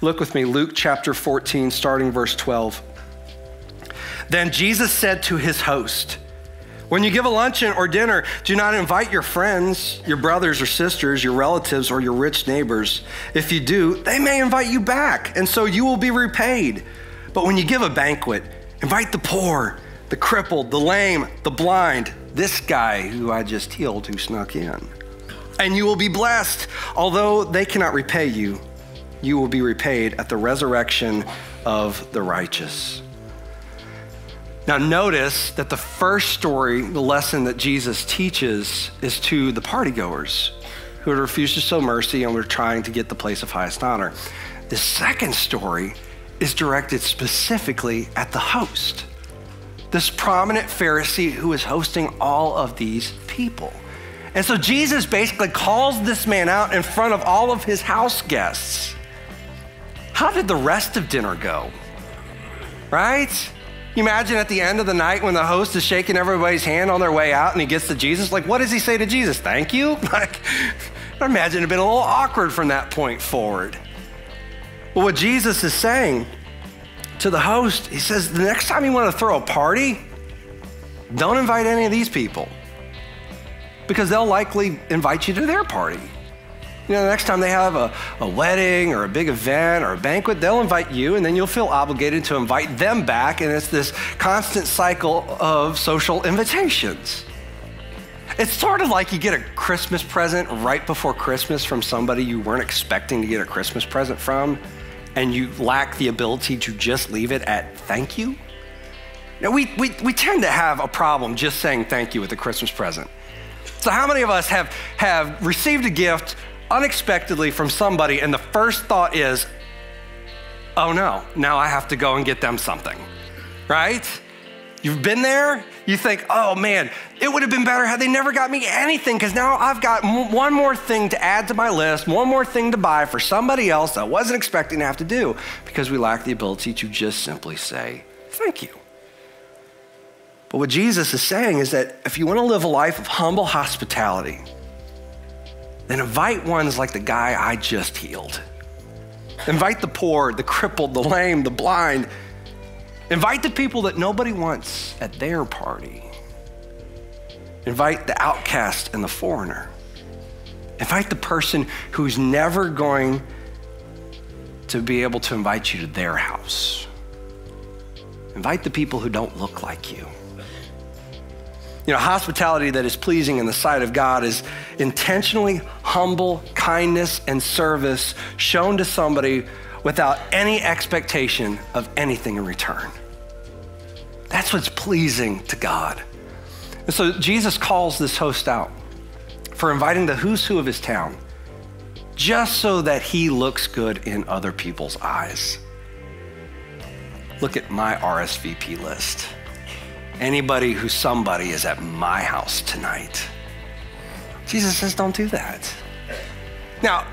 Look with me, Luke chapter 14, starting verse 12. Then Jesus said to his host, when you give a luncheon or dinner, do not invite your friends, your brothers or sisters, your relatives, or your rich neighbors. If you do, they may invite you back, and so you will be repaid. But when you give a banquet, invite the poor, the crippled, the lame, the blind, this guy who I just healed who snuck in. And you will be blessed. Although they cannot repay you, you will be repaid at the resurrection of the righteous. Now notice that the first story, the lesson that Jesus teaches, is to the partygoers who had refused to show mercy and were trying to get the place of highest honor. The second story is directed specifically at the host, this prominent Pharisee who is hosting all of these people. And so Jesus basically calls this man out in front of all of his house guests. How did the rest of dinner go? Right? You imagine at the end of the night when the host is shaking everybody's hand on their way out and he gets to Jesus, like, what does he say to Jesus? Thank you? Like, I imagine it'd been a little awkward from that point forward. Well, what Jesus is saying to the host, he says, the next time you want to throw a party, don't invite any of these people because they'll likely invite you to their party. You know, the next time they have a wedding or a big event or a banquet, they'll invite you and then you'll feel obligated to invite them back. And it's this constant cycle of social invitations. It's sort of like you get a Christmas present right before Christmas from somebody you weren't expecting to get a Christmas present from, and you lack the ability to just leave it at thank you. Now, we tend to have a problem just saying thank you with a Christmas present. So how many of us have received a gift unexpectedly from somebody and the first thought is, oh no, now I have to go and get them something, right? You've been there, you think, oh man, it would have been better had they never got me anything because now I've got one more thing to add to my list, one more thing to buy for somebody else I wasn't expecting to have to do because we lack the ability to just simply say, thank you. But what Jesus is saying is that if you want to live a life of humble hospitality, then invite ones like the guy I just healed. Invite the poor, the crippled, the lame, the blind. Invite the people that nobody wants at their party. Invite the outcast and the foreigner. Invite the person who's never going to be able to invite you to their house. Invite the people who don't look like you. You know, hospitality that is pleasing in the sight of God is intentionally humble kindness and service shown to somebody without any expectation of anything in return. That's what's pleasing to God. And so Jesus calls this host out for inviting the who's who of his town just so that he looks good in other people's eyes. Look at my RSVP list. Anybody who's somebody is at my house tonight. Jesus says, don't do that. Now,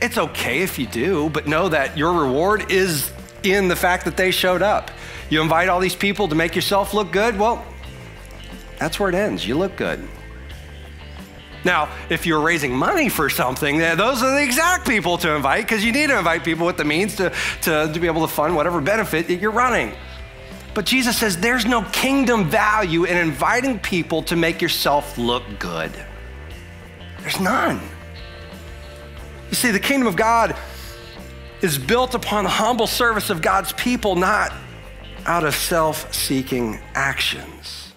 it's okay if you do, but know that your reward is in the fact that they showed up. You invite all these people to make yourself look good, well, that's where it ends. You look good. Now, if you're raising money for something, those are the exact people to invite because you need to invite people with the means to be able to fund whatever benefit that you're running. But Jesus says there's no kingdom value in inviting people to make yourself look good. There's none. You see, the kingdom of God is built upon the humble service of God's people, not out of self-seeking actions.